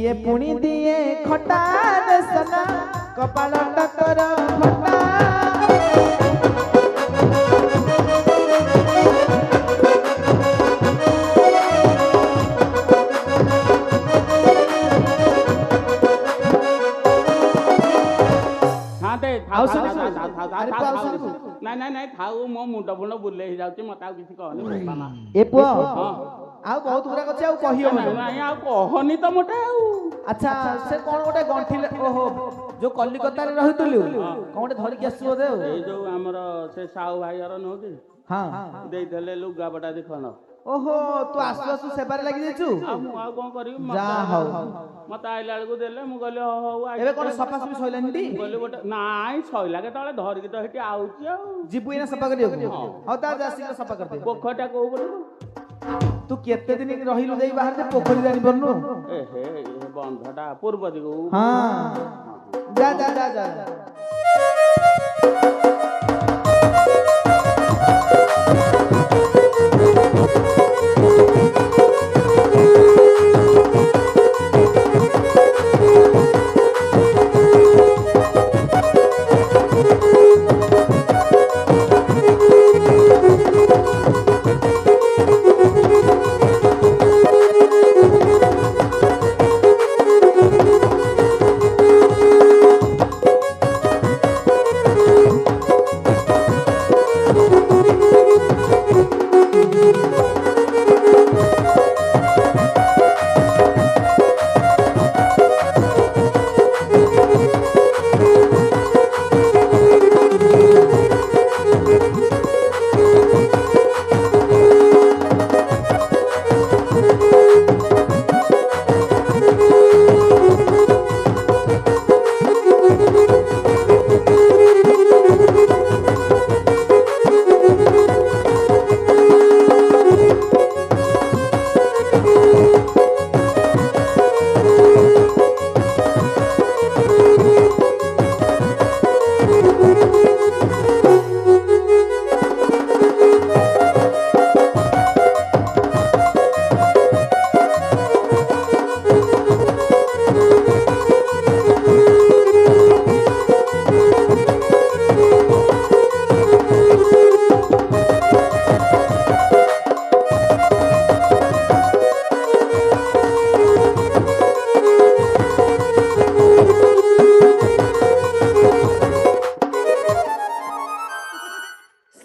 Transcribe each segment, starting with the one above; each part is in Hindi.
किए पुणी दिए खटा रे सना कपाल टकर फटा ନାଇଁ ଥାଉ ମୋ ମୁଣ୍ଡ ଫୁଣ୍ଡ ବୁଲେଇ ହେଇଯାଉଛି ମତେ ଆଉ କିଛି କହନି ଏ ପୁଅ ଆଉ ବହୁତ ଗୁଡାକ ଅଛି ଆଉ କହି ହବନି ନାଇଁ ଆଉ କହନି ତ ମୋଟେ ଆଉ ଆଚ୍ଛା ସେ କଣ ଗୋଟେ ଗଣ୍ଠିଲେ ଓହୋ ଯୋଉ କଲିକତାରେ ରହିଥିଲୁ କଣ ଗୋଟେ ଧରିକି ଆସିଛୁ ବୋଧେ ଆଉ ଏଇ ଯୋଉ ଆମର ସେ ସାହୁ ଭାଇର ନୁହଁ କି ହଁ ଦେଇଥିଲେ ଲୁଗାପଟା ଦି ଖଣ୍ଡ ଓହୋ ତୁ ଆସୁ ଆସୁ ସେବାରେ ଲାଗି ଯାଇଛୁ ଆଉ ମୁଁ ଆଉ କଣ କରିବି ଯା ହଉ ମତେ ଆଇଲା ବେଳକୁ ଦେଲେ ମୁଁ କହିଲି ହଉ ଏବେ କଣ ସଫାସଫି ସଇଲାନି ଟି କହିଲି ଗୋଟେ ନାଇଁ ସଇଲା କେତେବେଳେ ଧରିକି ତ ସେଠି ଆଉଛି ଆଉ ଯିବୁ ଏଇନା ସଫା କରିବାକୁ ହଉ ତା ଯା ଶୀଘ୍ର ସଫା କରିଦେ ପୋଖରୀଟା କୋଉ ପଟେ ତୁ କେତେ ଦିନ ରହିଲୁ ଯାଇ ବାହାରେ ପୋଖରୀ ଜାଣିପାରୁନୁ ଏ ହେ ବନ୍ଧଟା ପୂର୍ବ ଦିଗକୁ ହଁ ଯା ଯା ଯା ଯା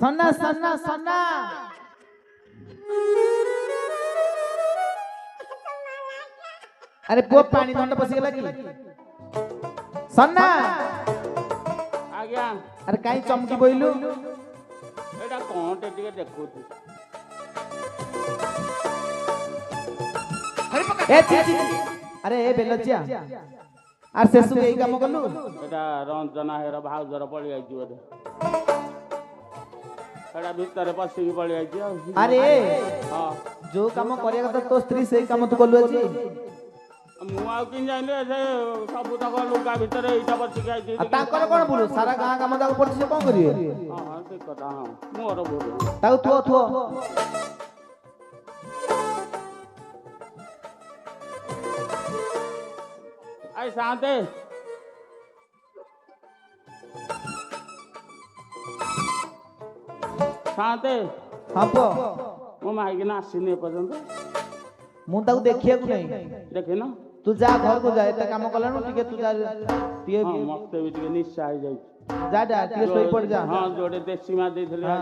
सन्ना सन्ना सन्ना अरे पुआ पानी धंड पसिगला कि सन्ना आज्ञा अरे काई चमकी बोइलु एटा कोनटे टिके देखुथि ए ची अरे ए बेलचिया आर सेसु एई काम कलु एटा रंजना हेर भाउजर पळि आइछि बोधे एटा भितरे पसिकी पळि आइछि अरे हां जो काम करिया कथा तो स्त्री सेई काम तू कलु अछि मु आउ किन जाइले से सब तक लुगा भितरे इटा पसिकी आइछि ताकर कोन बोलु सारा गां काम जाक पड़छि से कोन करिवे हां हां ठीक कथा हां मोर बोल ताऊ थो थो आई शांते शांते हां पो मो माइक ना आसीने पर्यंत मु ताऊ देखिया को नहीं देखे ना तू जा घर को जा एता काम कलानु टिके तू जा टिके हां मते भी टिके निशा आ जाई जा जा टिके सोई पड़ जा हां जोडे देसी मा देथले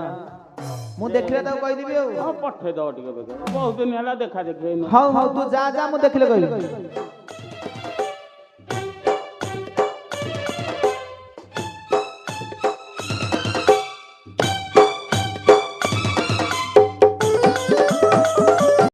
मु देखले ताऊ कहि दिबी हां पठे दो टिके बहुत दिन हला देखा देखे हां हां तू जा जा मु देखले कहि